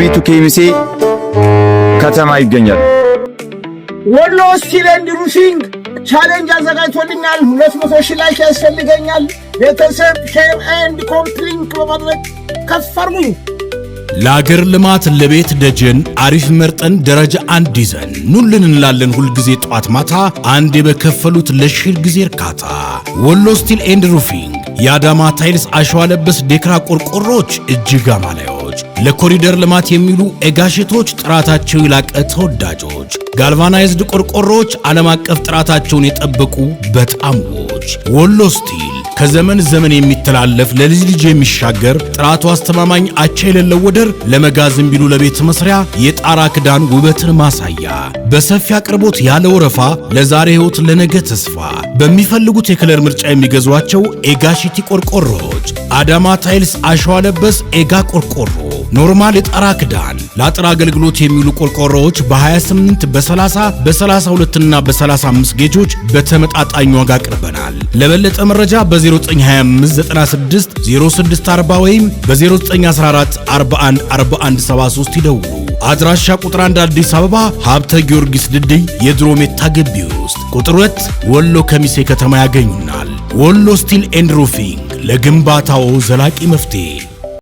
ቤቱ ኬሚሴ ከተማ ይገኛል። ወሎ ስቲል ኤንድ ሩፊንግ ቻሌንጅ አዘጋጅቶልኛል። 200,000 ላይክ ያስፈልገኛል። ቤተሰብ ሼር ኤንድ ኮምፕሊንክ በማድረግ ከፈርሙኝ። ለአገር ልማት ለቤት ደጀን አሪፍ መርጠን ደረጃ አንድ ይዘን ኑልን እንላለን ሁል ጊዜ ጧት ማታ አንድ በከፈሉት ለሺር ጊዜ እርካታ። ወሎ ስቲል ኤንድ ሩፊንግ የአዳማ ታይልስ አሸዋ ለበስ ዴክራ ቆርቆሮች እጅግ አማላዮች ለኮሪደር ልማት የሚሉ ኤጋሽቶች ጥራታቸው ይላቀ ተወዳጆች ጋልቫናይዝድ ቆርቆሮች ዓለም አቀፍ ጥራታቸውን የጠበቁ በጣም ውድ ወሎ ስቲል ከዘመን ዘመን የሚተላለፍ ለልጅ ልጅ የሚሻገር ጥራቱ አስተማማኝ አቻ የሌለው ወደር ለመጋዘን ቢሉ ለቤት መስሪያ የጣራ ክዳን ውበትን ማሳያ በሰፊ አቅርቦት ያለ ወረፋ ለዛሬ ህይወት ለነገ ተስፋ በሚፈልጉት የከለር ምርጫ የሚገዟቸው ኤጋሺቲ ቆርቆሮች አዳማ ታይልስ አሸዋ ለበስ ኤጋ ቆርቆሮ ኖርማል የጣራ ክዳን ለአጥር አገልግሎት የሚውሉ ቆርቆሮዎች በ28 በ30 በ32 እና በ35 ጌጆች በተመጣጣኝ ዋጋ አቅርበናል። ለበለጠ መረጃ በ0925 96 0640 ወይም በ0914 41 41 73 ይደውሉ። አድራሻ ቁጥር 1 አዲስ አበባ ሀብተ ጊዮርጊስ ድልድይ የድሮ ሜታ ግቢ ውስጥ፣ ቁጥር 2 ወሎ ከሚሴ ከተማ ያገኙናል። ወሎ ስቲል ኤንድ ሩፊንግ ለግንባታው ዘላቂ መፍትሄ